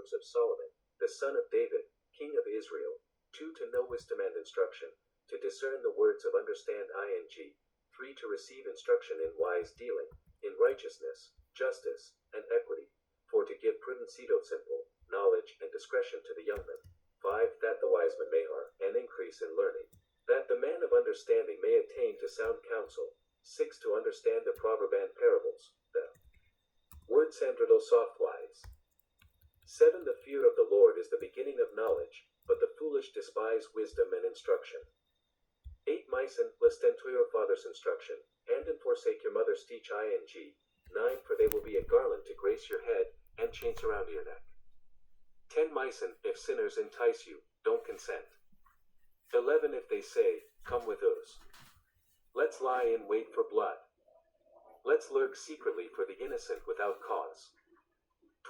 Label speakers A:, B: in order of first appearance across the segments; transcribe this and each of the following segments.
A: Proverbs of Solomon, the son of David, king of Israel. 2. To know wisdom and instruction, to discern the words of understand ing. 3. To receive instruction in wise dealing, in righteousness, justice, and equity. 4. To give prudencetothesimple, knowledge and discretion to the youngman. 5. That the wise man may and increase in learning, that the man of understanding may attain to sound counsel. 6. To understand the proverbandparables, the wordsandriddlesofthewise. 7. The fear of the Lord is the beginning of knowledge, but the foolish despise wisdom and instruction. 8. Listentoyourfather'sinstruction, anddon'tforsakeyourmother'steach ing. 9. For they will be a garland to grace your head, and chains around your neck. 10. Ifsinners entice you, don't consent. 11. If they say, come with us. Let's lie in wait for blood. Let's lurk secretly for the innocent without cause.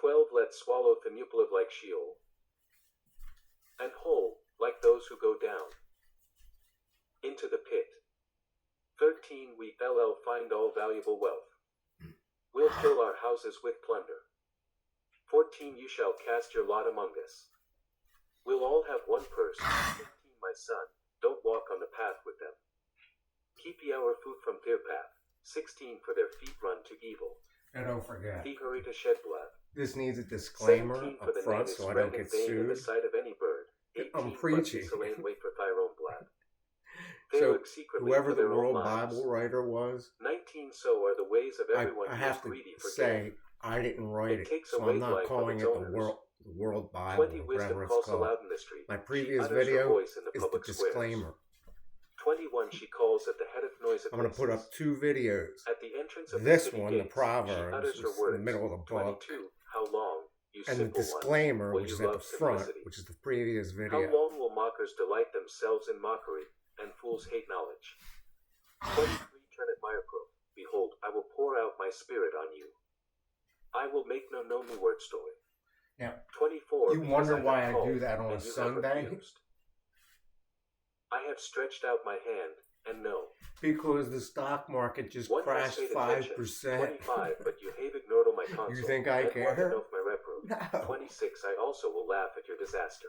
A: 12. Let's swallow Thermopylae like Sheol, and whole, like those who go down into the pit. 13. We find all valuable wealth. We'll fill our houses with plunder. 14. You shall cast your lot among us. We'll all have one purse. 15. My son, don't walk on the path with them. Keep ye our food from their path. 16. For their feet run to evil.
B: And don't forget,
A: they hurry to shed blood.
B: This needs a disclaimer
A: 17.
B: up front so I don't get sued.
A: In the sight of any bird. 18.
B: I'm preaching.
A: Wait for thy own blood.
B: So whoever the World Bible writer was,
A: 19. So are the ways of everyone
B: I have to say I didn't write it, so I'm not calling it the World Bible,
A: 20.
B: whatever
A: Wisdom
B: it's called.
A: aloud in the street.
B: My previous
A: She utters her
B: video
A: voice in the
B: is the
A: public squares.
B: disclaimer.
A: 21. She calls at the head of noise of
B: I'm going to put up 2 videos.
A: At the entrance of
B: this
A: the city
B: one,
A: gates,
B: the Proverbs,
A: she utters her
B: is
A: words.
B: in the middle of the book.
A: 22. How long, you
B: And the
A: simple
B: disclaimer,
A: ones,
B: which is
A: will
B: at
A: you
B: the
A: love
B: front,
A: simplicity?
B: which is the previous
A: How
B: video.
A: long will mockers delight themselves in mockery, and fools hate knowledge? 23. Turn at my reproof. Behold, I will pour out my spirit on you. I will make no new word story.
B: Now,
A: 24.
B: you wonder why I do that on a Sunday?
A: I have stretched out my hand, and no.
B: Because the stock market just crashed 5%.
A: 25. But you have ignored all my counsel.
B: You think I care?
A: My reproof.
B: No.
A: 26. I also will laugh at your disaster.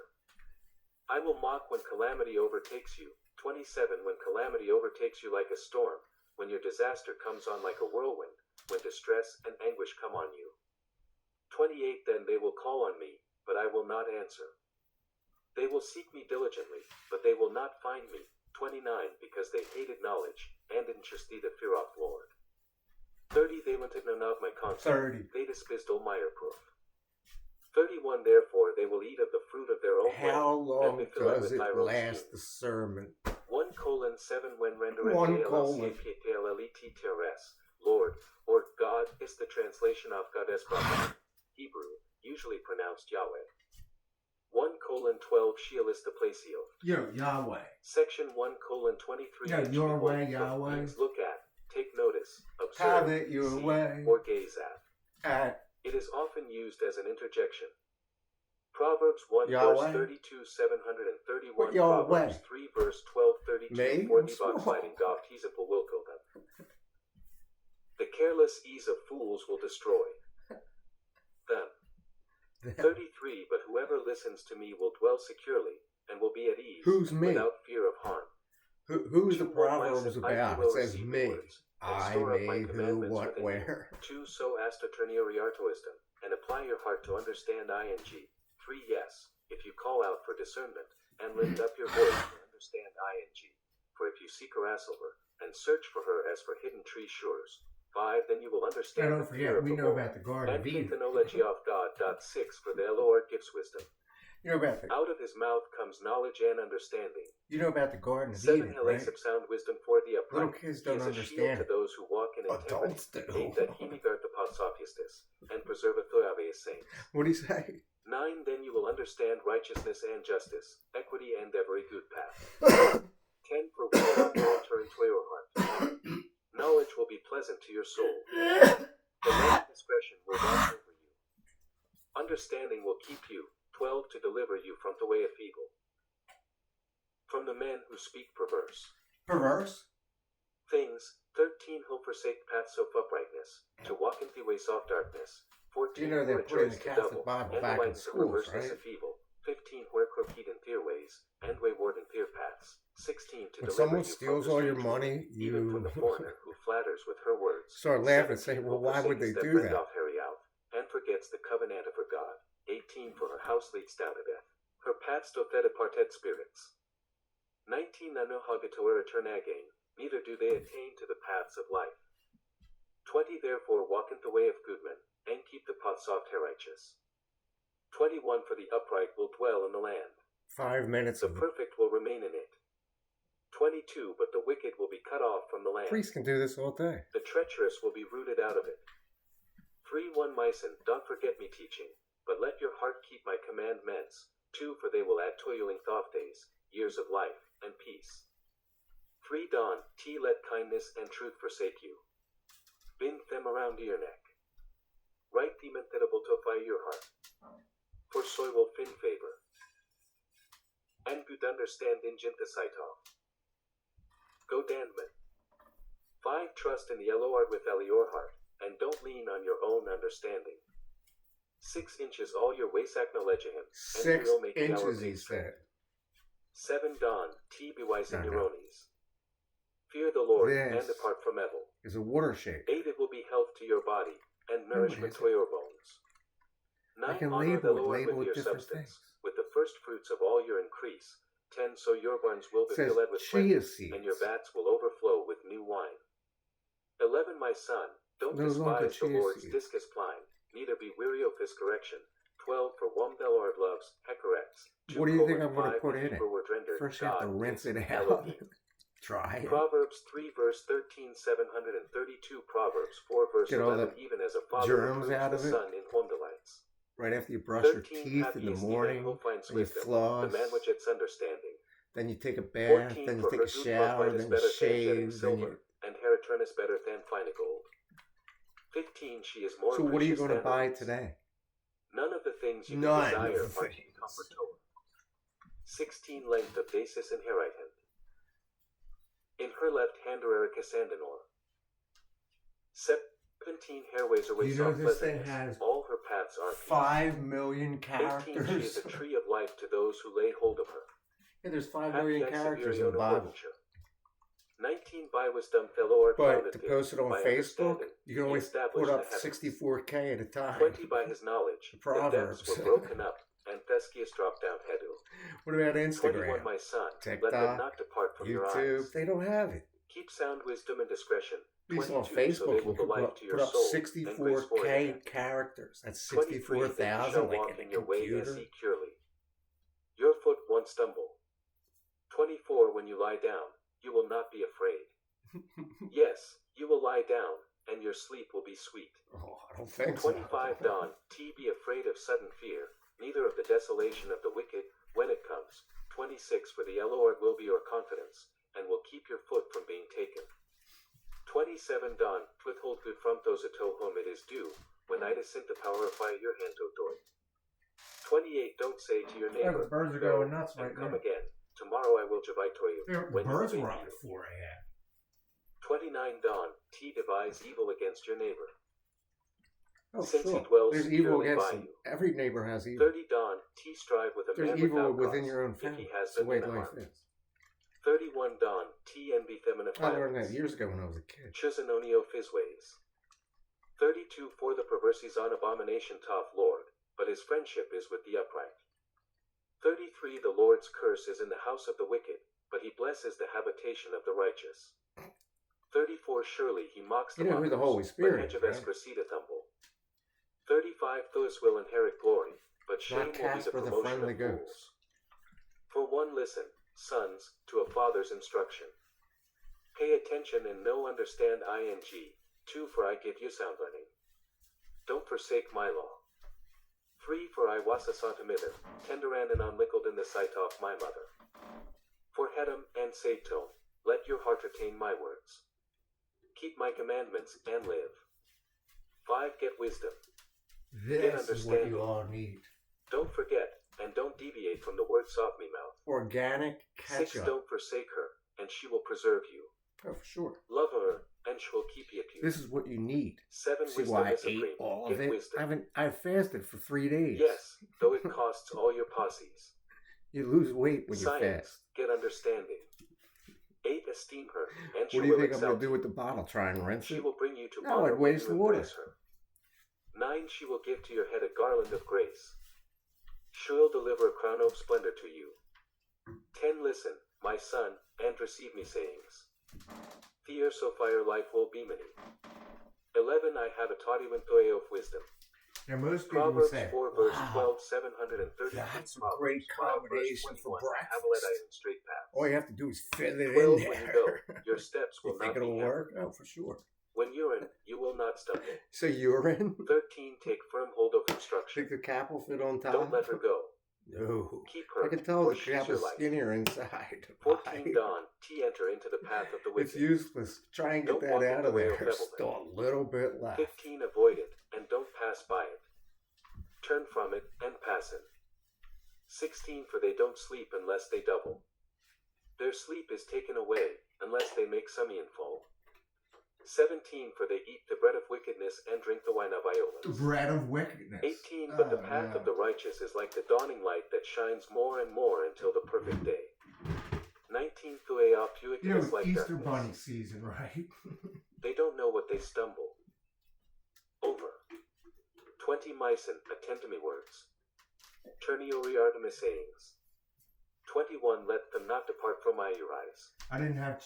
A: I will mock when calamity overtakes you. 27. When calamity overtakes you like a storm, when your disaster comes on like a whirlwind, when distress and anguish come on you. 28. Then they will call on me, but I will not answer. They will seek me diligently, but they will not find me. 29. Because they hated knowledge, and interest the fear of Lord. 30. They wanted none of my counsel.
B: 30.
A: They despised all my reproof. 31. Therefore they will eat of the fruit of their own
B: How long does it last,
A: scheme.
B: the sermon?
A: 1:7. When render
B: 1:.
A: Lord, or God, is the translation of God as Prophet. Hebrew, usually pronounced Yahweh. 1:12. Sheolistheplaceofthedead.
B: Yahweh.
A: Section 1:23.
B: Your way, Yahweh.
A: Means look at, take notice,
B: Have
A: observe,
B: it your
A: see,
B: way.
A: or gaze at.
B: At
A: It is often used as an interjection. Proverbs 1
B: Yahweh.
A: verse 32, 731.
B: What Yahweh?
A: Proverbs 3 verse 12, 32.
B: Me?
A: For
B: I'm
A: the
B: small.
A: backbiting Goftizable will kill them. The careless ease of fools will destroy them. 33. But whoever listens to me will dwell securely, and will be at ease,
B: Who's me?
A: without fear of harm.
B: Who's the
A: 2.
B: Proverbs about? It says me. I,
A: store up my
B: me, who,
A: commandments
B: what,
A: within you.
B: where.
A: 2. So as to turn your ear to wisdom, and apply your heart to understand ing. 3. Yes, if you call out for discernment, and lift up your voice to understand ing. For if you seek her as silver, and search for her as for hidden tree shores. 5. Then you will understand
B: Don't
A: the fear
B: forget,
A: of
B: we
A: the
B: know
A: Lord,
B: about the Garden
A: and
B: of Eden.
A: the knowledge of God. 6. For the Lord gives wisdom.
B: You know about the
A: Out of his mouth comes knowledge and understanding.
B: Garden of
A: 7.
B: Eden, right?
A: Of sound wisdom for the upright.
B: Little kids don't
A: He is a
B: understand
A: shield to those who walk in integrity.
B: Adults do.
A: 8. That he may guard the paths of justice, and preserveth Yahweh his saints.
B: What do you say?
A: 9. Then you will understand righteousness and justice, equity and every good path. 10. For wisdom will enter into your heart. Knowledge will be pleasant to your soul. The light of discretion will watch over you. Understanding will keep you. 12. To deliver you from the way of evil, from the men who speak perverse
B: Perverse?
A: things. 13. Who forsake paths of uprightness, to walk in the ways of darkness. 14,
B: You know they're putting the
A: rejoice to
B: Catholic
A: double,
B: Bible
A: and
B: back in
A: enlightens the
B: schools,
A: perverseness
B: right?
A: of evil. 15, where crooked in fear ways, and wayward in fear paths. 16, to
B: When
A: deliver
B: someone
A: you from
B: steals
A: the
B: all your
A: stranger,
B: money,
A: even from
B: you
A: the foreigner who flatters with her words.
B: start laughing and say,
A: 17,
B: well,
A: who
B: why would they
A: forsakes
B: do
A: friend
B: that?
A: off Harry out, and forgets the covenant of her God. 18, for her house leads down to death. Her paths doth parted spirits. 19, nanohagatoer return again, neither do they attain to the paths of life. 20, therefore walk in the way of good men, and keep the paths of the righteous. 21, for the upright will dwell in the land.
B: 5 minutes
A: The
B: of
A: perfect will remain in it. 22, but the wicked will be cut off from the land.
B: priests can do this all day.
A: The treacherous will be rooted out of it. 3:1 Myson, don't forget me teaching, but let your heart keep my commandments. 2, for they will add toiling thought days, years of life, and peace. 3 Dawn, T, let kindness and truth forsake you. Bind them around your neck. Write them intitable to fire your heart. For so will fin favor. And good understand in Saitov. Go Dandman. 5 Trust in the Lord with all your heart, and don't lean on your own understanding. 6 inches all your ways acknowledge him, and
B: 6
A: will make
B: inches, he said.
A: 7 Dawn, T be wise in your ownies. Fear the Lord, and
B: This
A: depart from evil.
B: is a water shake.
A: 8 It will be health to your body, and nourishment to your bones. 9
B: I can
A: Honor the
B: label
A: Lord with
B: it
A: your
B: different
A: substance,
B: things.
A: with the first fruits of all your increase. 10 So your barns will be
B: It says
A: filled with
B: chia
A: plenty,
B: seeds.
A: and your vats will overflow with new wine. 11 My son, don't
B: No longer
A: despise the
B: chia
A: Lord's
B: seeds.
A: discus pline, neither be weary of his correction. 12 For whom the Lord loves, hecorrects.
B: What do you think I'm going to put in it? First you have to
A: God
B: rinse
A: is
B: it out.
A: Elohim.
B: Dry it.
A: Proverbs 3 verse 13, 732. Proverbs 4 verse
B: Get all
A: 11.
B: the
A: Even as a father
B: germs
A: reproves
B: out
A: the
B: of it.
A: son in whom delights.
B: Right after you brush your
A: 13
B: teeth
A: Happy
B: in the
A: is the man
B: morning,
A: who finds
B: and you
A: wisdom,
B: floss,
A: the man which gets understanding.
B: then you take a bath,
A: 14
B: then you
A: For
B: take
A: her
B: a
A: good
B: shower,
A: birthright is
B: then you
A: better than jet
B: shave,
A: and
B: then
A: silver,
B: you...
A: and her return is better than fine gold. 15 She is more
B: So what are you
A: precious
B: going to
A: than
B: buy
A: rubies.
B: today?
A: None of the things you
B: None
A: desire
B: of the
A: are
B: things.
A: to comfort Torah. 16 Length of basis in her right hand. In her left hand Erika Sandinor. 17 Hairways away
B: You know
A: soft
B: this thing
A: pleasantness.
B: has
A: All her paths are peace.
B: 5 million
A: 18 She
B: characters.
A: is a tree of life to those who lay hold of her.
B: Yeah, there's 5
A: Happy
B: million
A: I
B: characters in
A: Siberian
B: the Bible.
A: Overture. 19 By wisdom the Lord
B: But
A: founded
B: to
A: thee.
B: post it on
A: By
B: Facebook,
A: understanding,
B: you can
A: he
B: only
A: established
B: put
A: the
B: up
A: heavens.
B: 64K at a time.
A: 20 By his knowledge,
B: The
A: the
B: Proverbs.
A: depths were broken up, and Theskius dropped down Hedu.
B: What about
A: 21
B: Instagram?
A: My son,
B: TikTok,
A: let them not depart from your
B: YouTube?
A: eyes.
B: They don't have it.
A: Keep sound wisdom and discretion.
B: At least on
A: 22 So they
B: Facebook,
A: will
B: you can
A: delight to your
B: put up
A: soul, and grace for your
B: 64K
A: hand.
B: characters. That's
A: 23 That you
B: 64,000
A: shall
B: like
A: walk
B: in
A: in
B: a
A: your way
B: computer.
A: securely. Your foot won't stumble. 24 When you lie down, you will not be afraid. Yes, you will lie down, and your sleep will be sweet.
B: Oh, I don't think so.
A: 25 Dawn, T be afraid of sudden fear, neither of the desolation of the wicked, when it comes. 26 For the Lord will be your confidence, and will keep your foot from being taken. 27 Dawn, withhold good from those to whom it is due, when I descend the power of fire your hand to doy. 28 Don't say to your neighbor,
B: the birds are
A: "Go,
B: going nuts
A: and
B: right
A: come
B: now.
A: again. Tomorrow I will javite to you.
B: The
A: when you
B: birds
A: obey
B: were on
A: you."
B: at 4 a.m.
A: 29 Dawn, T devise evil against your neighbor.
B: Oh,
A: Since
B: sure.
A: he dwells
B: There's evil
A: securely
B: against
A: by
B: them.
A: you.
B: Every neighbor has evil.
A: 30 Dawn, T strive with a
B: There's
A: man
B: evil
A: without
B: within
A: cause,
B: your own
A: if
B: family.
A: he has
B: It's the
A: them
B: way
A: in a
B: life
A: heart.
B: is.
A: 31 Dawn, T envy feminine
B: I learned
A: violence.
B: that years ago when I was a kid.
A: Chizanonio of his ways. 32 For the perverse is an abomination to Lord, but his friendship is with the upright. 33 The Lord's curse is in the house of the wicked, but he blesses the habitation of the righteous. 34 Surely he mocks the
B: You know who the
A: mockers,
B: Holy Spirit
A: but
B: is, right?
A: Hedge humble. 35 Those will inherit glory, but shame
B: Not
A: will be the
B: Casper the
A: promotion
B: Friendly
A: of
B: Ghost.
A: fools. For one listen, sons, to a father's instruction. Pay attention and know understand ing. 2 For I give you sound learning. Don't forsake my law. 3 For I was a santimither, tender and unlickled in the sight of my mother. For Hedom and Satan, let your heart retain my words. Keep my commandments and live. 5 Get wisdom.
B: This is what you all need.
A: Don't forget, and don't deviate from the words of me mouth.
B: Organic
A: 6
B: ketchup.
A: Don't forsake her, and she will preserve you.
B: Oh, for sure.
A: Love her, and she will keep you.
B: This is what you need.
A: 7.
B: See
A: Wisdom
B: why I
A: is
B: ate
A: supreme.
B: all
A: Get
B: of it?
A: wisdom.
B: I fasted for 3 days.
A: Yes, though it costs all your posses.
B: You lose weight when
A: Science,
B: you fast.
A: get understanding. 8. Esteem her, and she
B: What do you
A: will
B: think I'm going
A: exalt
B: to do with the bottle? Try and rinse
A: She
B: it?
A: will bring you to
B: No,
A: honor
B: I'd
A: when
B: waste
A: you
B: water.
A: embrace her. 9. She will give to your head a garland of grace. She'll deliver a crown of splendor to you. 10. Listen, my son, and receive me sayings. Fear so fire life will be many. 11. I have taught you of wisdom.
B: Yeah, most people
A: Proverbs
B: say,
A: 4 verse
B: wow,
A: 12, 730.
B: that's a great combination for breakfast.
A: Straight paths.
B: All you have to do is fit it
A: 12.
B: in
A: When you
B: there.
A: go, your steps
B: You
A: will
B: think
A: not be
B: it'll
A: hampered.
B: work? Oh, for sure.
A: When you're in, you will not stumble.
B: So urine?
A: 13. Take firm hold of instruction.
B: Think the cap will fit on top?
A: Don't let her go.
B: No.
A: Keep her.
B: I can tell
A: for
B: the cap
A: she's your
B: is
A: life.
B: skinnier inside.
A: 14. Dawn. Enter into the path of the wicked.
B: It's useless. Try and get
A: Don't walk
B: that
A: in
B: out
A: the
B: of
A: way
B: there.
A: of
B: There's
A: devilment.
B: still a little bit left.
A: 15. Avoid it, and don't pass by it. Turn from it, and pass it. 16. For they don't sleep unless they double. Their sleep is taken away, unless they make Samian fall. 17. For they eat the bread of wickedness and drink the wine of violence.
B: Bread of wickedness.
A: 18. But the path of the righteous is like the dawning light that shines more and more until the perfect day. 19.
B: You know,
A: Is like
B: Easter
A: darkness.
B: Bunny season, right?
A: They don't know what they stumble over. 20. Myson, attend to me words. Turniori Artemis sayings. 21. Let them not depart from my your eyes.
B: I didn't have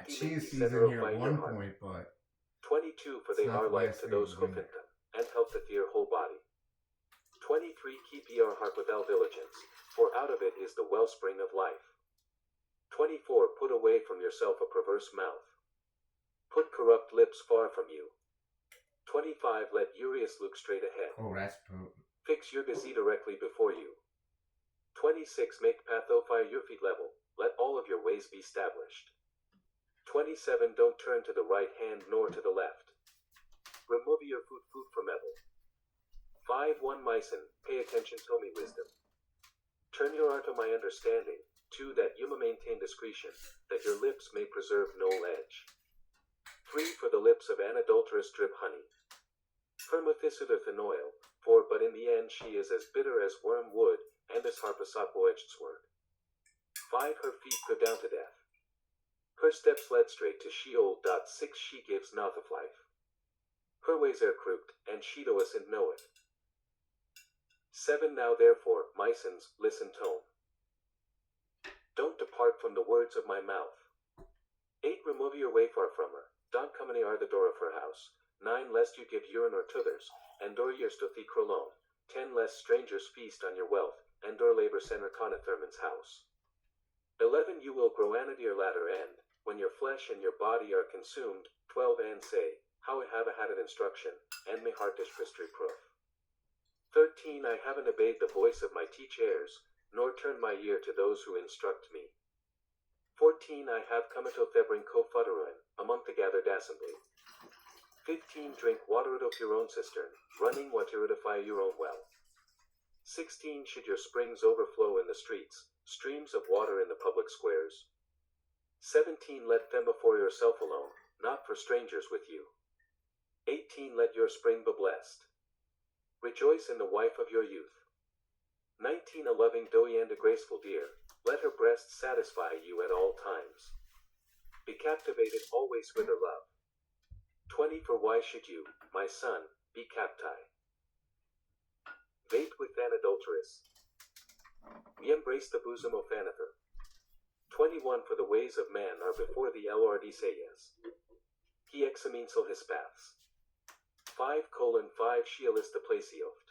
A: Keep
B: cheese
A: the
B: season
A: center
B: here
A: of
B: at
A: your
B: one
A: heart.
B: point, but
A: 22. For
B: It's
A: they
B: not
A: are
B: the
A: life
B: last
A: to
B: thing
A: those
B: we're
A: who
B: doing.
A: fit them, and health to your whole body. 23. Keep your heart without diligence, for out of it is the wellspring of life. 24. Put away from yourself a perverse mouth. Put corrupt lips far from you. 25. Let Urias look straight ahead.
B: oh, that's potent.
A: Fix your gazee directly before you. 26. Make pathophia your feet level. Let all of your ways be established. 27. Don't turn to the right hand nor to the left. Remove your food from evil. 5. 1. Myson, pay attention to me wisdom. Turn your heart to my understanding. 2. That you may maintain discretion, that your lips may preserve no edge. 3. For the lips of an adulteress drip honey. Her methysudeth in oil, for but in the end she is as bitter as wormwood, and as harpasot edged sword. 5. Her feet go down to death. Her steps led straight to Sheol. 6. She gives mouth of life. Her ways are crooked, and she doesn't know it. 7. Now therefore, my sons, listen tone. Don't depart from the words of my mouth. 8. Remove your way far from her. Don't come near the door of her house. 9. Lest you give urine or tithers, and door years to thee crolone. 10. Lest strangers feast on your wealth, and door labor center Conatherman's house. 11. You will grow an at your latter end, when your flesh and your body are consumed. 12. And say, how I have had an instruction, and my heart is reproof. 13. I haven't obeyed the voice of my teachers, nor turned my ear to those who instruct me. 14. I have come into Thebrin co-futterin, among the gathered assembly. 15. Drink water out of your own cistern, running water edify your own well. 16. Should your springs overflow in the streets, streams of water in the public squares. 17. Let them before yourself alone, not for strangers with you. 18. Let your spring be blessed. Rejoice in the wife of your youth. 19. A loving doe and a graceful deer, let her breast satisfy you at all times. Be captivated always with her love. 20. For why should you, my son, be captive? Mate with an adulteress. We embrace the bosom of another. 21. For the ways of man are before the Lord sayas. He examines all his paths. 5:5 Sheolistheplaceofthedead.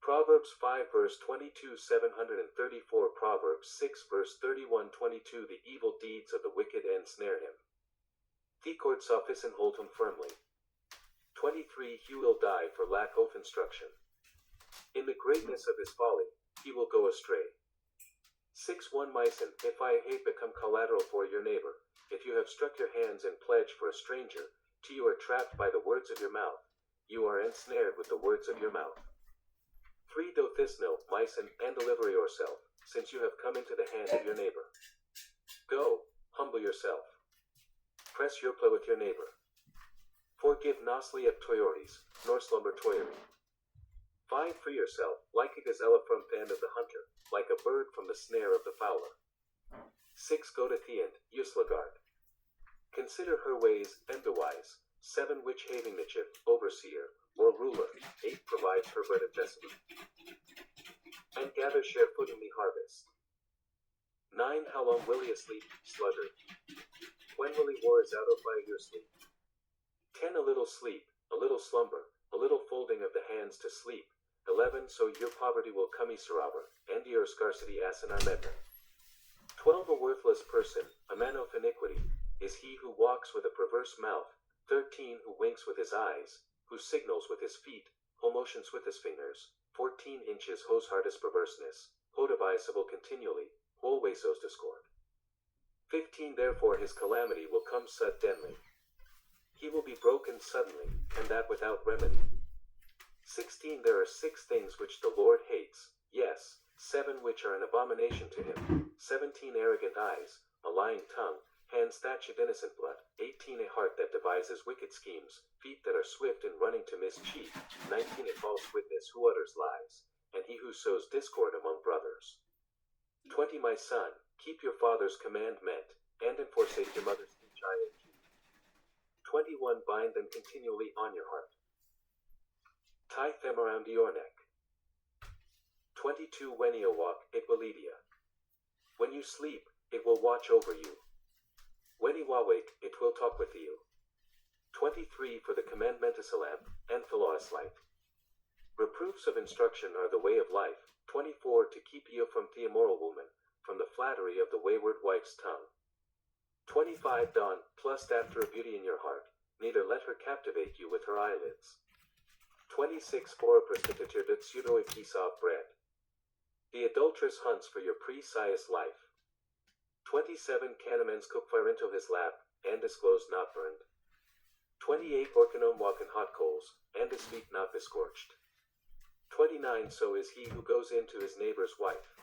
A: Proverbs 5 verse 22 734. Proverbs 6 verse 31 22. The evil deeds of the wicked ensnare him. The court sophists and hold him firmly. 23. He will die for lack of instruction. In the greatness of his folly, he will go astray. 6:1 Myson, if I hate become collateral for your neighbor, if you have struck your hands in pledge for a stranger, till you are trapped by the words of your mouth, you are ensnared with the words of your mouth. 3. Do this know, Myson, and deliver yourself, since you have come into the hand of your neighbor. Go, humble yourself. Press your play with your neighbor. Forgive nosly of toyoris, nor slumber toyori. 5 For yourself, like a gazelle from the end of the hunter, like a bird from the snare of the fowler. 6 Go to Theant, Uslagard. Consider her ways, and the wise. 7 Which having the chief, overseer, or ruler. 8 Provides her bread of destiny, and gather share food in the harvest. 9 How long will ye sleep, sluggard? When will he war is out of by your sleep? 10 A little sleep, a little slumber, a little folding of the hands to sleep. 11 So your poverty will come Israver, and your scarcity asin armeta. 12 A worthless person, a man of iniquity, is he who walks with a perverse mouth. 13 Who winks with his eyes, who signals with his feet, who motions with his fingers. 14 Inches whose heart is perverseness, who devisable continually, who always sows discord. 15 Therefore his calamity will come suddenly. He will be broken suddenly, and that without remedy. 16 There are 6 things which the Lord hates, yes, 7 which are an abomination to him. 17 Arrogant eyes, a lying tongue, hands that shed innocent blood. 18 A heart that devises wicked schemes, feet that are swift in running to mischief. 19 A false witness who utters lies, and he who sows discord among brothers. 20 My son, keep your father's commandment, and forsake your mother's speech. 21 Bind them continually on your heart. Tie them around your neck. 22 When you walk, it will lead you. When you sleep, it will watch over you. When you awake, it will talk with you. 23 For the commandment is a lamp, and the law is light. Reproofs of instruction are the way of life. 24 To keep you from the immoral woman, from the flattery of the wayward wife's tongue. 25 Dawn, lust after a beauty in your heart, neither let her captivate you with her eyelids. 26 For a prostitute that pseudo a piece of bread. The adulteress hunts for your precise life. 27 Canamens cook fire into his lap, and disclose not burned. 28 Orcanon walk in hot coals, and his feet not bescorched. 29 So is he who goes into his neighbor's wife.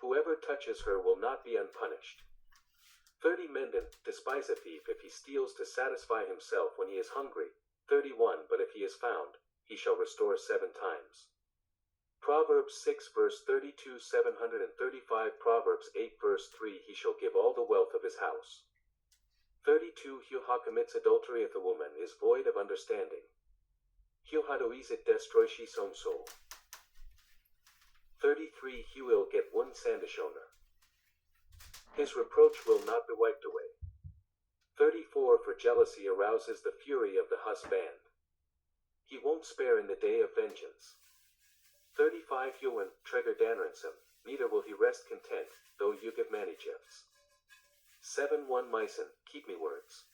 A: Whoever touches her will not be unpunished. 30 Mendon, despise a thief if he steals to satisfy himself when he is hungry. 31 But if he is found, he shall restore 7 times. Proverbs 6 verse 32 735 Proverbs 8 verse 3 He shall give all the wealth of his house. 32 He who commits adultery with a woman is void of understanding. He who it destroy his own soul. 33 He will get one sandishoner. His reproach will not be wiped away. 34 For jealousy arouses the fury of the husband. He won't spare in the day of vengeance. 35 Huan, Tregger Danransom, neither will he rest content, though you give many gifts. 7 1 Myson, keep me words.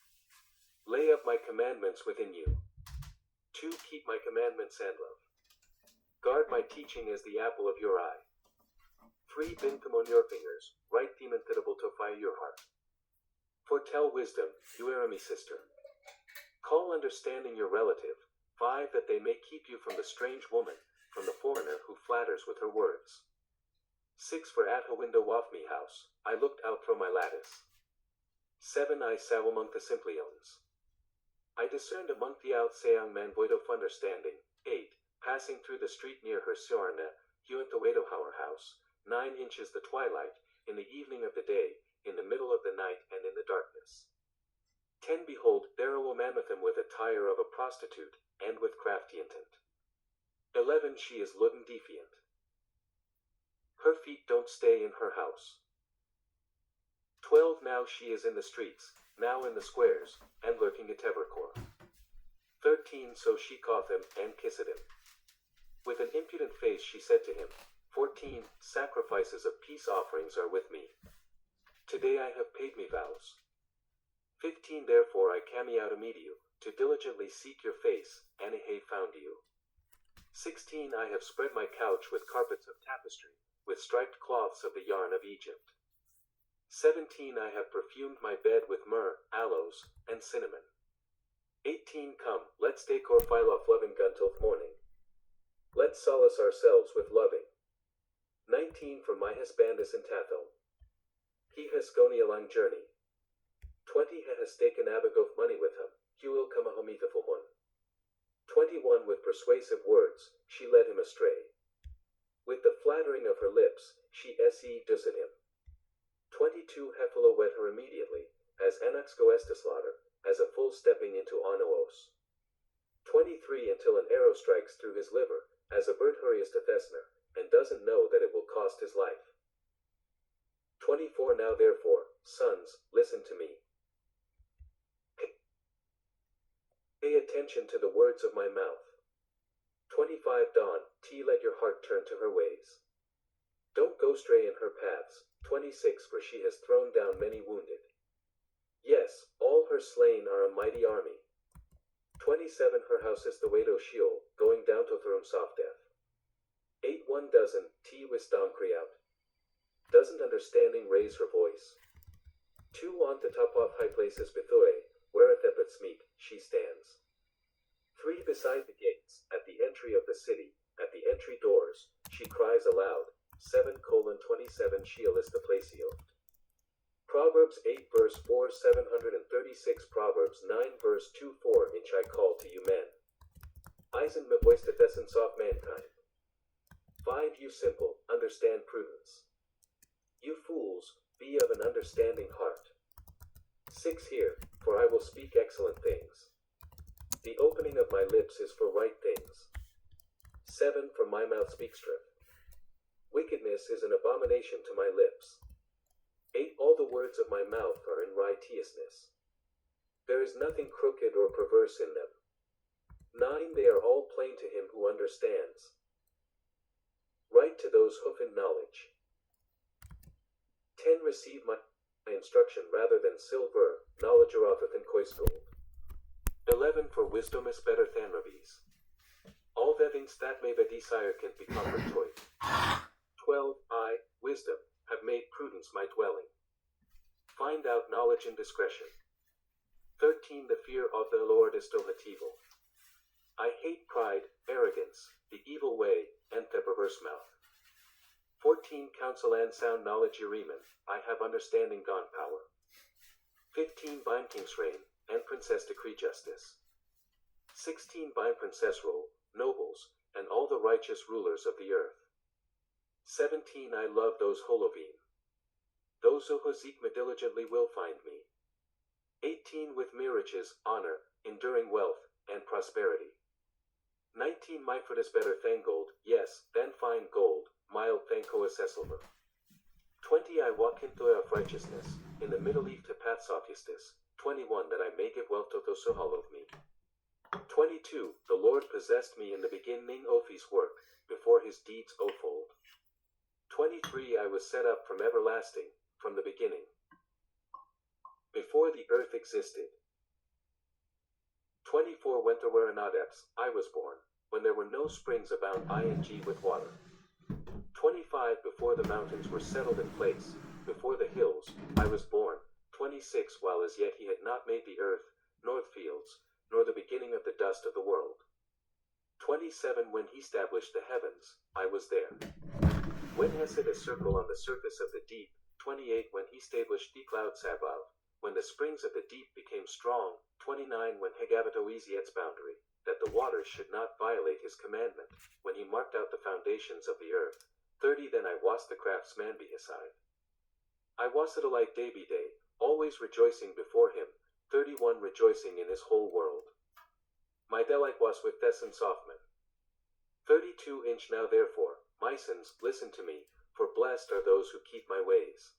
A: Lay up my commandments within you. 2 Keep my commandments and love. Guard my teaching as the apple of your eye. 3 Bind them on your fingers, write them untittable to fire your heart. Foretell wisdom, you Arami sister. Call understanding your relative. 5 That they may keep you from the strange woman, from the foreigner who flatters with her words. 6 For at a window of me house, I looked out from my lattice. 7 I saw among the Simpleons. I discerned among the young man void of understanding. 8 Passing through the street near her Siorna, he went the way to our house. 9 inches the twilight, in the evening of the day, in the middle of the night, and in the darkness. 10 Behold, there a woman with him with attire of a prostitute, and with crafty intent. 11 She is luden defiant. Her feet don't stay in her house. 12 Now she is in the streets, now in the squares, and lurking at Evercore. 13 So she caught him, and kissed him. With an impudent face she said to him. 14 Sacrifices of peace offerings are with me. Today I have paid me vows. 15 Therefore I came out to meet you, to diligently seek your face, and I have found you. 16 I have spread my couch with carpets of tapestry, with striped cloths of the yarn of Egypt. 17 I have perfumed my bed with myrrh, aloes, and cinnamon. 18 Come, let's take our file off loving gun till morning. Let's solace ourselves with loving. 19 For my husband is in Tathel. He has gone a long journey. 20 He has taken abag of money with him. Huil Kamahamithafulmun. 21 With persuasive words, she led him astray. With the flattering of her lips, she deceived him. 22 Hefilo wet her immediately, as Anax goes to slaughter, as a full stepping into Onoos. 23 Until an arrow strikes through his liver, as a bird hurries to Thesner, and doesn't know that it will cost his life. 24 Now therefore, sons, listen to me. Pay attention to the words of my mouth. 25 Dawn, let your heart turn to her ways. Don't go stray in her paths. 26 For she has thrown down many wounded. Yes, all her slain are a mighty army. 27 Her house is the way to Sheol, going down to soft death. 8 1 Doesn't wisdom cry out. Doesn't understanding raise her voice? 2 On the top of high places Bethoe, where at Thebeth's meet, she stands. 3 Beside the gates, at the entry of the city, at the entry doors, she cries aloud. 7:27 Sheolistheplaceofthedead. Proverbs 8 verse 4 736 Proverbs 9 verse 2-4 Inch I call to you men. Eisen me voice the essence of mankind. 5 You simple, understand prudence. You fools, be of an understanding heart. 6 Hear, for I will speak excellent things. The opening of my lips is for right things. 7 For my mouth speaks truth. Wickedness is an abomination to my lips. 8 All the words of my mouth are in righteousness. There is nothing crooked or perverse in them. 9 They are all plain to him who understands. Right to those who in knowledge. 10 Receive my instruction rather than silver, knowledge rather than choice gold. 11 For wisdom is better than rubies. All the things that may be desired can be comfort toy. 12 I, wisdom, have made prudence my dwelling. Find out knowledge and discretion. 13 The fear of the Lord is evil. I hate pride, arrogance, the evil way, and the perverse mouth. 14 Counsel and sound knowledge Uriman, I have understanding gone power. 15 Bind king's reign, and princess decree justice. 16 Bind princess rule, nobles, and all the righteous rulers of the earth. 17 I love those holovim. Those who seek me diligently will find me. 18 With me riches, honor, enduring wealth, and prosperity. 19 My foot is better than gold, yes, than fine gold, mild than silver. 20 I walk in the way of righteousness, in the middle of the paths of justice. 21 That I may give wealth to those who love me. 22 The Lord possessed me in the beginning of his work, before his deeds fold. 23 I was set up from everlasting, from the beginning. Before the earth existed. 24 When there were no depths, I was born, when there were no springs abound with water. 25 Before the mountains were settled in place, before the hills, I was born. 26 While as yet he had not made the earth, nor the fields, nor the beginning of the dust of the world. 27 When he established the heavens, I was there. When has set a circle on the surface of the deep. 28 When he established the clouds above, when the springs of the deep became strong. 29 When he gave it its boundary, that the waters should not violate his commandment, when he marked out the foundations of the earth. 30 Then I was the craftsman be his side. I was it a light day by day, always rejoicing before him. 31 Rejoicing in his whole world. My delight was with essence of men. 32 Inch Now therefore, my sons, listen to me, for blessed are those who keep my ways.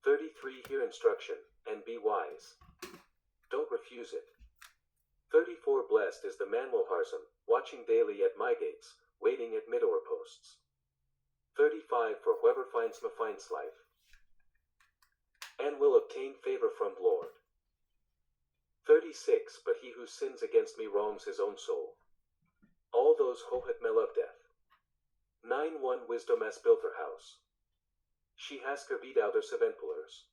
A: 33 Hear instruction, and be wise. Don't refuse it. 34 Blessed is the man Moharzim, watching daily at my gates, waiting at middle posts. 35 For whoever finds me finds life, and will obtain favor from the Lord. 36 But he who sins against me wrongs his own soul. All those who hate me love death. 9:1 Wisdom has built her house. She has carved out her seven pillars.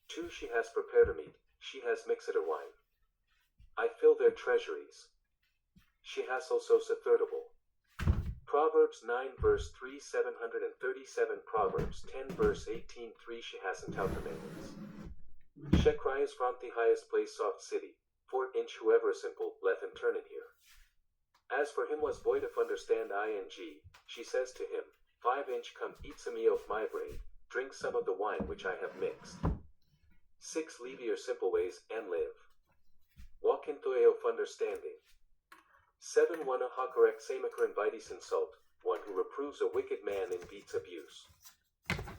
A: 2 She has prepared a meat, she has mixed her wine. I fill their treasuries. She has also suthirtable. Proverbs 9 verse 3 737 Proverbs 10 verse 18 3 She hasn't out commandments. She cries from the highest place of the city, 4-inch whoever simple, let him turn in here. As for him was void of understand ing, she says to him, 5-inch come eat some of my bread, drink some of the wine which I have mixed. 6 leave your simple ways, and live. Walk in the way of understanding. 7 1 a correct samaker invites insult, one who reproves a wicked man and beats abuse.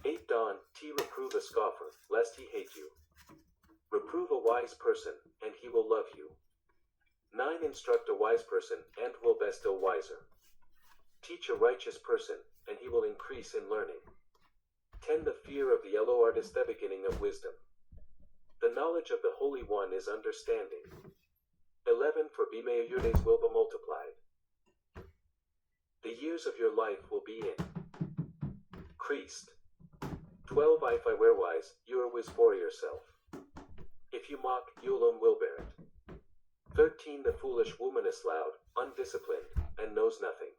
A: 8 Don, reprove a scoffer, lest he hate you. Reprove a wise person, and he will love you. 9 Instruct a wise person, and will bestow wiser. Teach a righteous person, and he will increase in learning. 10 The fear of the Lord is the beginning of wisdom. The knowledge of the Holy One is understanding. 11 For be may your days will be multiplied. The years of your life will be increased. 12 If I were wise, you are wise for yourself. If you mock, you alone will bear it. 13 The foolish woman is loud, undisciplined, and knows nothing.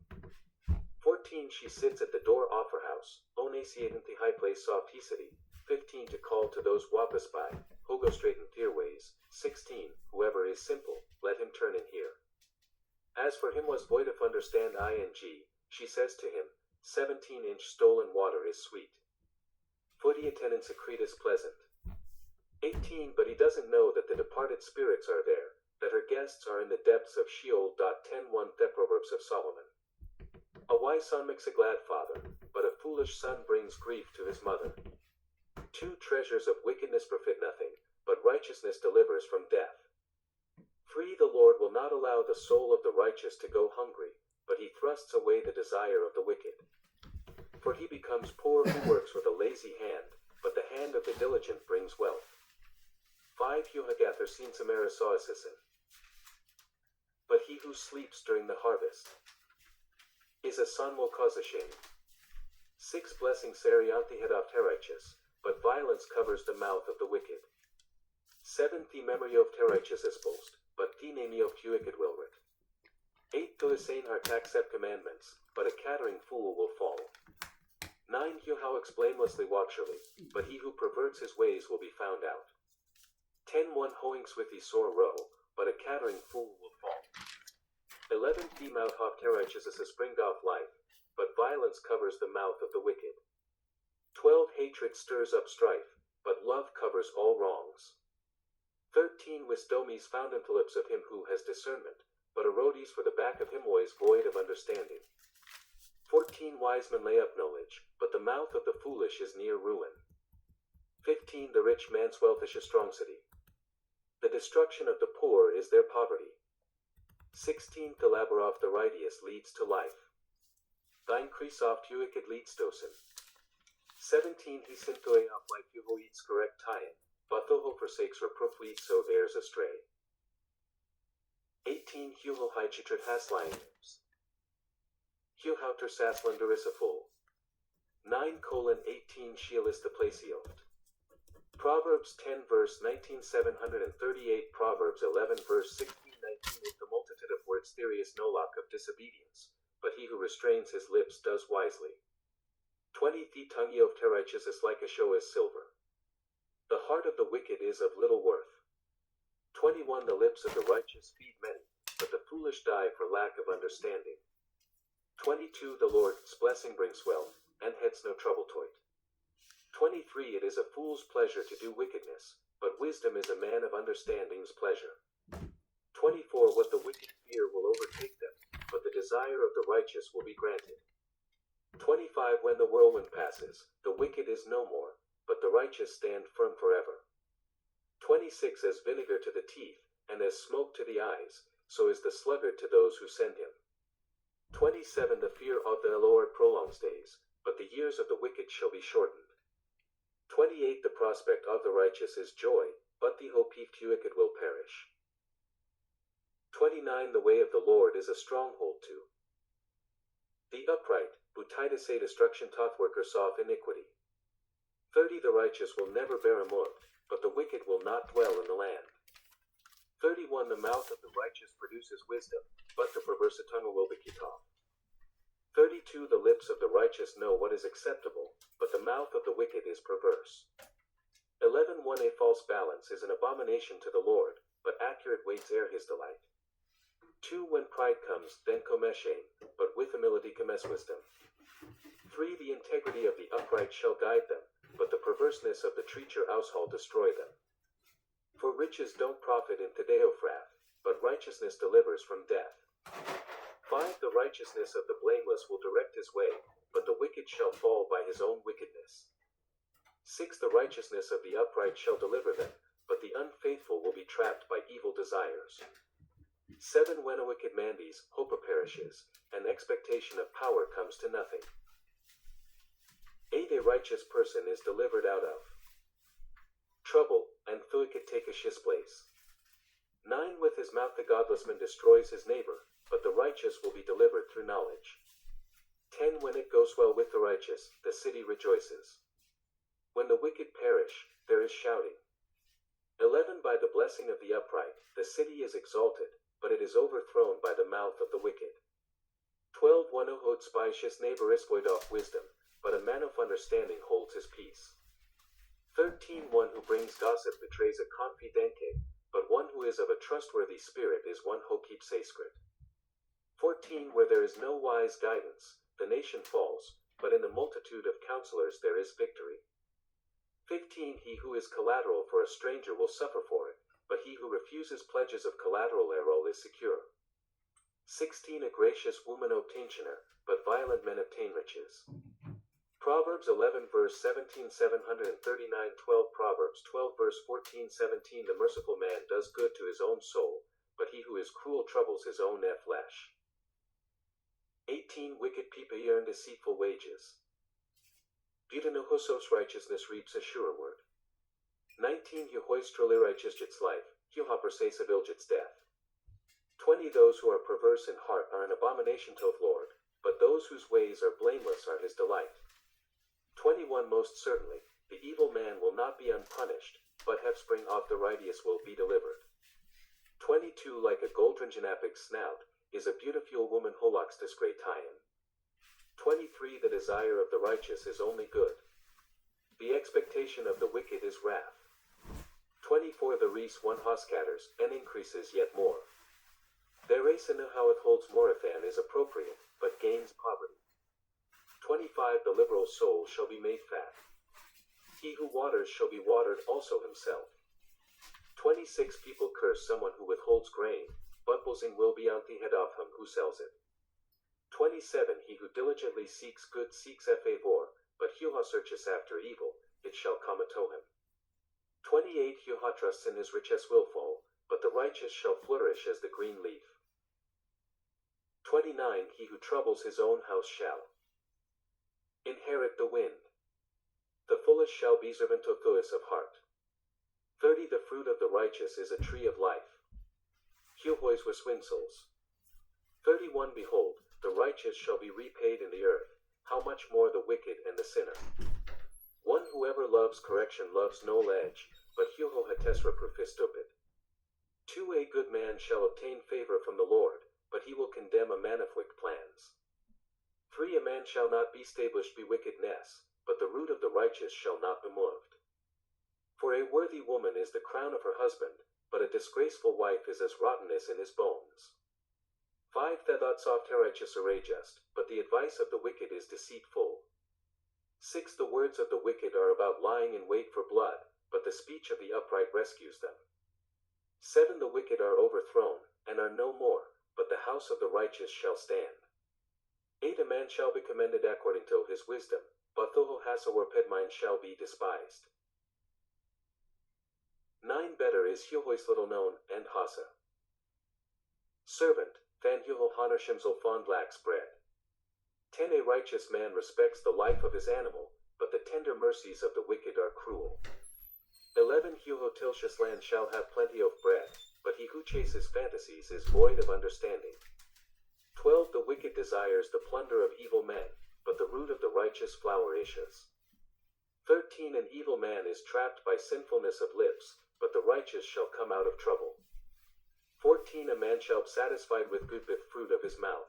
A: 14 She sits at the door of her house, onasiating the high place of the city. 15 To call to those who pass by, who go straight in their ways. 16 Whoever is simple, let him turn in here. As for him was void of understand ing, she says to him, 17-inch stolen water is sweet. 40 Attendance secrete is pleasant. 18 But he doesn't know that the departed spirits are there, that her guests are in the depths of Sheol. 10 1 The Proverbs of Solomon. A wise son makes a glad father, but a foolish son brings grief to his mother. 2 Treasures of wickedness profit nothing, but righteousness delivers from death. 3 The Lord will not allow the soul of the righteous to go hungry, but he thrusts away the desire of the wicked. For he becomes poor who works with a lazy hand, but the hand of the diligent brings wealth. 5 Yohagather seen Samara Soasisin. But he who sleeps during the harvest is a son will cause a shame. 6 Blessings Sarianthi head of righteous, but violence covers the mouth of the wicked. 7 The memory of righteous is boast, but the name of the wicked will writ. 8 The sane heart accept commandments, but a chattering fool will fall. 9 He how blamelessly watchfully, but he who perverts his ways will be found out. 10 1 Hoings with the sore row, but a chattering fool will fall. 11 The mouth of righteousness is springed off life, but violence covers the mouth of the wicked. 12 Hatred stirs up strife, but love covers all wrongs. 13 Wisdom is found in the lips of him who has discernment, but erodes for the back of him who is void of understanding. 14 Wise men lay up knowledge, but the mouth of the foolish is near ruin. 15 The rich man's wealth is a strong city. The destruction of the poor is their poverty. 16 The labor of the righteous leads to life. The increase of the wicked leads to sin. 17 He sent to a of life who eats correct time, but though who forsakes reproof leads so bears astray. 18 Who high chitred has lying lips. Who houter saslander is a fool. 9:18 Sheolistheplaceofthedead. Proverbs 10 verse 19 738 Proverbs 11 verse 16 19 With the multitude of words there is no lack of disobedience, but he who restrains his lips does wisely. 20 The tongue of the righteous is like a show as silver. The heart of the wicked is of little worth. 21 The lips of the righteous feed many, but the foolish die for lack of understanding. 22 The Lord's blessing brings wealth, and heads no trouble to it. 23 It is a fool's pleasure to do wickedness, but wisdom is a man of understanding's pleasure. 24 What the wicked fear will overtake them, but the desire of the righteous will be granted. 25 When the whirlwind passes, the wicked is no more, but the righteous stand firm forever. 26 As vinegar to the teeth, and as smoke to the eyes, so is the sluggard to those who send him. 27 The fear of the Lord prolongs days, but the years of the wicked shall be shortened. 28 The prospect of the righteous is joy, but the hope of the wicked will perish. 29 The way of the Lord is a stronghold to the upright, Untitled destruction toth workers of iniquity. 30 The righteous will never bear a mote, but the wicked will not dwell in the land. 31 The mouth of the righteous produces wisdom, but the perverse tongue will be cut off. 32 The lips of the righteous know what is acceptable, but the mouth of the wicked is perverse. 11 1 A false balance is an abomination to the Lord, but accurate weights are his delight. 2. When pride comes, then comes shame, but with humility comes wisdom. 3. The integrity of the upright shall guide them, but the perverseness of the treacher shall destroy them. For riches don't profit in Thedeofrath, but righteousness delivers from death. 5. The righteousness of the blameless will direct his way, but the wicked shall fall by his own wickedness. 6. The righteousness of the upright shall deliver them, but the unfaithful will be trapped by evil desires. 7. When a wicked man dies, hope perishes, and expectation of power comes to nothing. 8. A righteous person is delivered out of trouble, and thuiket taketh his place. 9. With his mouth the godless man destroys his neighbor, but the righteous will be delivered through knowledge. 10. When it goes well with the righteous, the city rejoices. When the wicked perish, there is shouting. 11. By the blessing of the upright, the city is exalted, but it is overthrown by the mouth of the wicked. 12. One who despises his neighbor is void of wisdom, but a man of understanding holds his peace. 13. One who brings gossip betrays a confidente, but one who is of a trustworthy spirit is one who keeps sacred. 14. Where there is no wise guidance, the nation falls, but in the multitude of counselors there is victory. 15. He who is collateral for a stranger will suffer for it, but he who refuses pledges of collateral errol is secure. 16. A gracious woman obtains honor, but violent men obtain riches. Proverbs 11 verse 17 739 12 Proverbs 12 verse 14 17 The merciful man does good to his own soul, but he who is cruel troubles his own flesh. 18. Wicked people earn deceitful wages. Budanuhosos righteousness reaps a sure word. 19. Yehois truly righteous its life, Yehoperses its death. 20. Those who are perverse in heart are an abomination to the Lord, but those whose ways are blameless are his delight. 21. Most certainly, the evil man will not be unpunished, but have spring off the righteous will be delivered. 22. Like a goldrinjanapic snout, is a beautiful woman holocks discreet time. 23. The desire of the righteous is only good. The expectation of the wicked is wrath. 24. The reese one scatters, and increases yet more. Their race in how it holds more than is appropriate, but gains poverty. 25. The liberal soul shall be made fat. He who waters shall be watered also himself. 26. People curse someone who withholds grain, but boasting will be on the head of him who sells it. 27. He who diligently seeks good seeks a favor, but he who searches after evil, it shall come unto him. 28. He who trusts in his riches will fall, but the righteous shall flourish as the green leaf. 29. He who troubles his own house shall inherit the wind. The foolish shall be servant of withus of heart. 30. The fruit of the righteous is a tree of life. Yehois was winsels. 31. Behold, the righteous shall be repaid in the earth, how much more the wicked and the sinner. 1. Whoever loves correction loves no ledge, but Yehoah hates reproof is stupid. 2. A good man shall obtain favor from the Lord, but he will condemn a man of wicked plans. 3. A man shall not be established be wickedness, but the root of the righteous shall not be moved. For a worthy woman is the crown of her husband, but a disgraceful wife is as rottenness in his bones. 5. The thoughts of the righteous are just, but the advice of the wicked is deceitful. 6. The words of the wicked are about lying in wait for blood, but the speech of the upright rescues them. 7. The wicked are overthrown, and are no more, but the house of the righteous shall stand. 8. A man shall be commended according to his wisdom, but though has a warped mind shall be despised. 9. Better is Yehois little known, and hasa servant, than Yehoah honorshimsel fond lacks bread. 10. A righteous man respects the life of his animal, but the tender mercies of the wicked are cruel. 11. Yehoah tilshus land shall have plenty of bread, but he who chases fantasies is void of understanding. 12. The wicked desires the plunder of evil men, but the root of the righteous flourishes. 13. An evil man is trapped by sinfulness of lips, but the righteous shall come out of trouble. 14. A man shall be satisfied with good fruit of his mouth.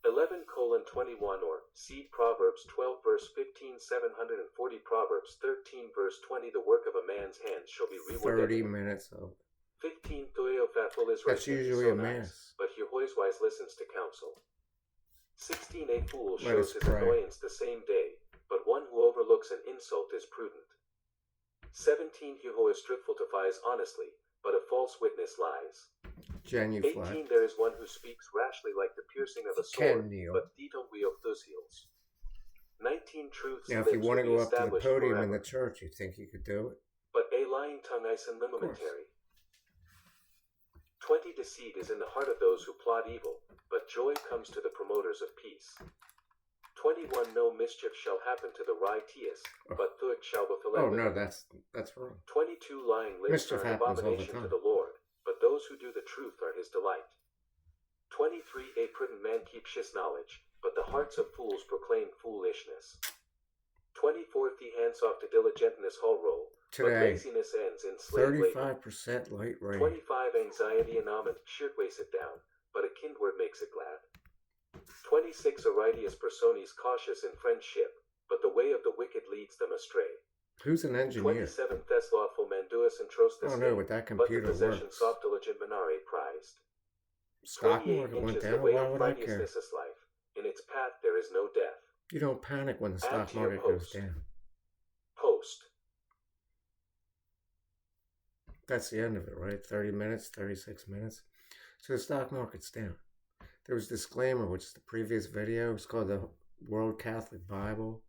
A: 11:21 or see Proverbs 12 verse 15 740 Proverbs 13 verse 20 The work of a man's hands shall be rewarded.
B: 30 minutes of
A: 15 Toyofatful is
B: That's
A: right
B: usually
A: so
B: a
A: nice,
B: mass.
A: but Yahweh's wise listens to counsel. 16 A fool
B: Let
A: shows
B: us
A: his
B: pray.
A: annoyance the same day, but one who overlooks an insult is prudent. 17 Yahweh striftultifies honestly, but a false witness lies.
B: Genuflect.
A: 18 There is one who speaks rashly like the piercing of a sword, but withus. 19 Truth's
B: Now, if
A: lips
B: you want to
A: will
B: go
A: be
B: up to the
A: established
B: podium
A: forever,
B: in the church, you think you could do it?
A: but a lying tongue is momentary. 20 Deceit is in the heart of those who plot evil, but joy comes to the promoters of peace. 21 No mischief shall happen to the righteous, but good shall befall.
B: Oh no, that's wrong.
A: 22 Lying lips
B: Mischief
A: are an
B: happens all the
A: abomination to
B: time.
A: the Lord, but those who do the truth are his delight. 23 A prudent man keeps his knowledge, but the hearts of fools proclaim foolishness. 24 The hands off to diligentness whole roll, but
B: Today,
A: laziness ends in slave labor.
B: 35% light rain.
A: 25 Anxiety and almond shirt weighs it down, but a kind word makes it glad. 26 Aridius personis cautious in friendship, but the way of the wicked leads them astray.
B: Who's an engineer?
A: 27 Theslawful manduus and trostus.
B: Oh no, with that
A: but the
B: computer
A: possession
B: works.
A: soft diligent manare prized.
B: Stock
A: 28
B: market went
A: inches
B: down.
A: the way
B: Why
A: of
B: would I care?
A: righteousness is life. In its path there is no death.
B: You don't panic when the stock
A: Add to your
B: market goes
A: post.
B: down.
A: Post.
B: That's the end of it, right? 30 minutes, 36 minutes. So the stock market's down. There was a disclaimer, which is the previous video. It's called the World Catholic Bible.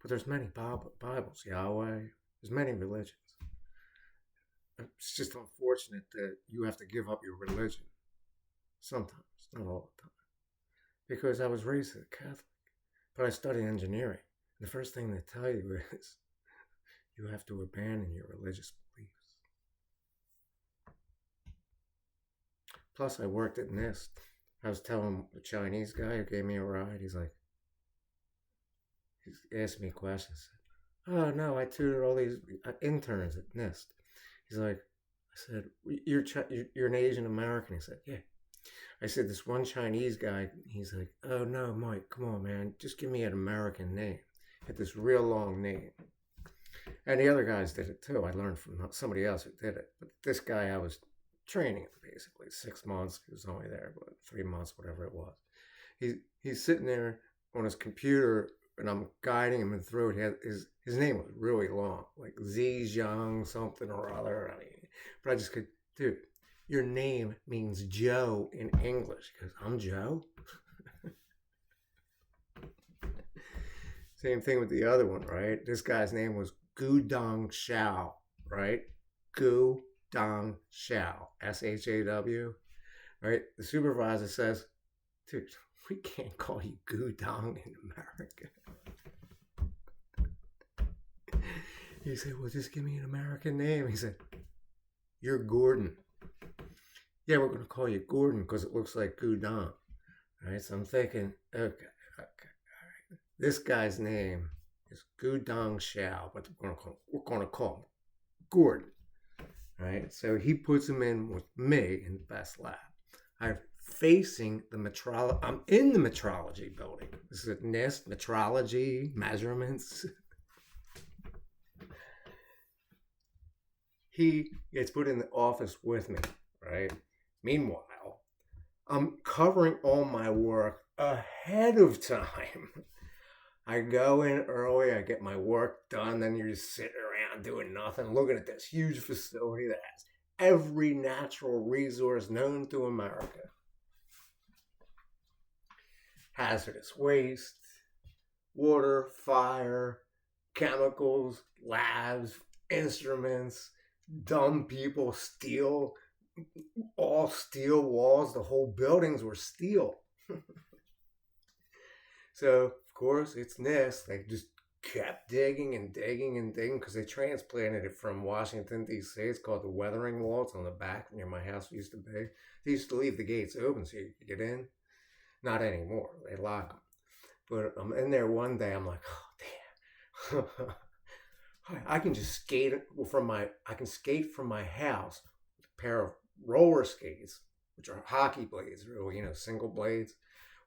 B: But there's many Bibles. Yahweh. There's many religions. It's just unfortunate that you have to give up your religion. Sometimes, not all the time. Because I was raised as a Catholic. But I studied engineering. And the first thing they tell you is you have to abandon your religious beliefs. Plus, I worked at NIST. I was telling the Chinese guy who gave me a ride, he asked me questions. Oh, no, I tutored all these interns at NIST. He's like, I said, you're an Asian American. He said, yeah. I said, this one Chinese guy, he's like, oh, no, Mike, come on, man. Just give me an American name. He had this real long name. And the other guys did it too. I learned from somebody else who did it. But this guy I was training basically 6 months. He was only there, but 3 months, whatever it was. He's sitting there on his computer, and I'm guiding him through it. His name was really long, like Zhejiang something or other. I mean, but I just could, dude, your name means Joe in English. Because I'm Joe. Same thing with the other one, right? This guy's name was Gu Dong Xiao, right? Gu Dong Xiao, S-H-A-W, right? The supervisor says, dude, we can't call you Gu Dong in America. He said, well, just give me an American name. He said, you're Gordon. Yeah, we're going to call you Gordon because it looks like Gu Dong, right? So I'm thinking, okay. This guy's name is Gu Dong Xiao, but we're going to call him Gordon. Right? So he puts him in with me in the best lab. I'm facing the metrology. I'm in the metrology building. This is a NIST, metrology, measurements. He gets put in the office with me, right? Meanwhile, I'm covering all my work ahead of time. I go in early, I get my work done, then you're just sitting around doing nothing, looking at this huge facility that has every natural resource known to America. Hazardous waste, water, fire, chemicals, labs, instruments, dumb people, steel, all steel walls, the whole buildings were steel. So, of course, it's NIST. They just kept digging and digging and digging because they transplanted it from Washington, D.C. It's called the weathering wall. It's on the back near my house used to be. They used to leave the gates open so you could get in. Not anymore. They lock them. But I'm in there one day. I'm like, oh, damn. I can just skate from my house with a pair of roller skates, which are hockey blades, really, single blades.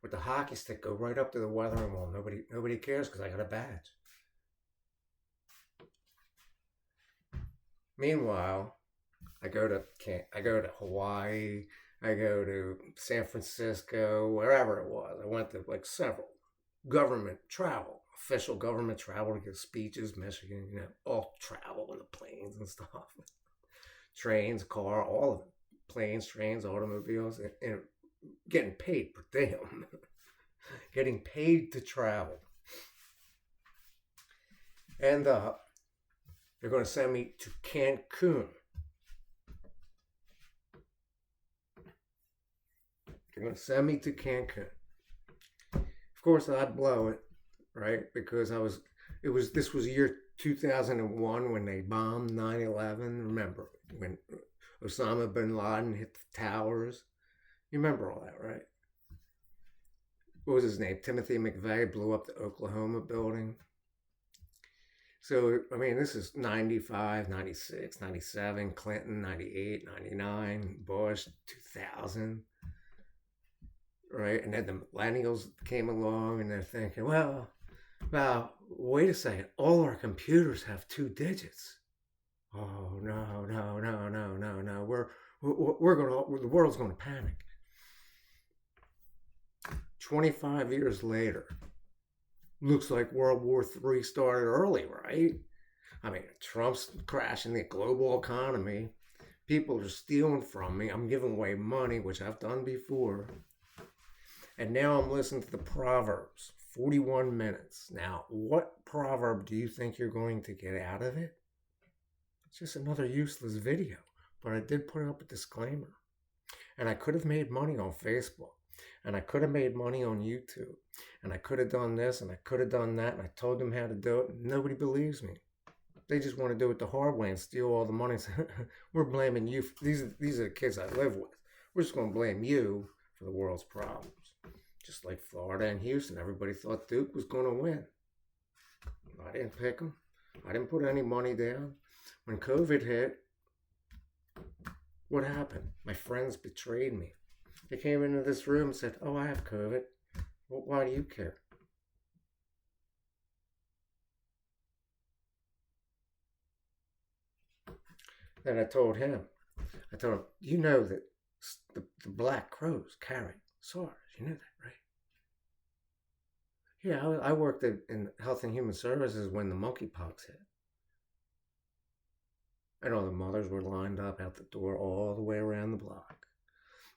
B: With the hockey stick, go right up to the weathering wall. Nobody cares because I got a badge. Meanwhile, I go to Hawaii. I go to San Francisco, wherever it was. I went to like several government travel, official government travel to give speeches, Michigan, all travel in the planes and stuff. Trains, car, all of it. Planes, trains, automobiles, and getting paid per diem. Getting paid to travel. And they're going to send me to Cancun. They're going to send me to Cancun. Of course, I'd blow it, right? Because this was year 2001 when they bombed 9/11. Remember when Osama bin Laden hit the towers? You remember all that, right? What was his name? Timothy McVeigh blew up the Oklahoma building. So, I mean, this is 95, 96, 97, Clinton, 98, 99, Bush, 2000. Right? And then the millennials came along and they're thinking, well, wait a second. All our computers have 2 digits. Oh, no. The world's going to panic. 25 years later, looks like World War III started early, right? I mean, Trump's crashing the global economy. People are stealing from me. I'm giving away money, which I've done before. And now I'm listening to the Proverbs, 41 minutes. Now, what proverb do you think you're going to get out of it? It's just another useless video, but I did put up a disclaimer. And I could have made money on Facebook, and I could have made money on YouTube, and I could have done this, and I could have done that, and I told them how to do it, and nobody believes me. They just want to do it the hard way and steal all the money. We're blaming you. These are the kids I live with. We're just going to blame you for the world's problems. Just like Florida and Houston, everybody thought Duke was going to win. I didn't pick them. I didn't put any money down. When COVID hit, what happened? My friends betrayed me. They came into this room and said, oh, I have COVID. Well, why do you care? Then I told him, you know that the black crows carry SARS. You know that, right? Yeah, I worked in Health and Human Services when the monkeypox hit. And all the mothers were lined up out the door all the way around the block.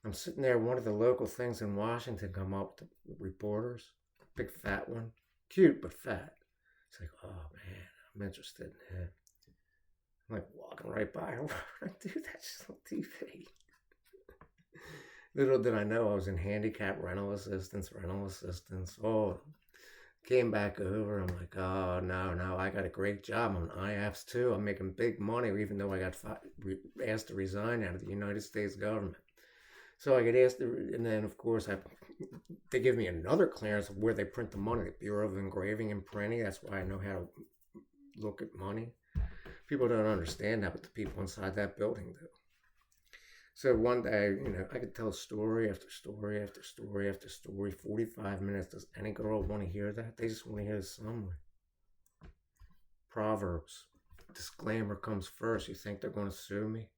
B: I'm sitting there, one of the local things in Washington come up to reporters, big fat one, cute but fat. It's like, oh man, I'm interested in him. I'm like walking right by her. Why would I do that? She's on TV. Little did I know I was in handicap rental assistance. Oh, came back over. I'm like, oh, no, I got a great job. I'm on IAPS too. I'm making big money, even though I got asked to resign out of the United States government. So I get asked, and then of course they give me another clearance of where they print the money, the Bureau of Engraving and Printing. That's why I know how to look at money. People don't understand that, but the people inside that building do. So one day, I could tell story after story after story after story, 45 minutes. Does any girl want to hear that? They just want to hear the summary. Proverbs. Disclaimer comes first. You think they're going to sue me?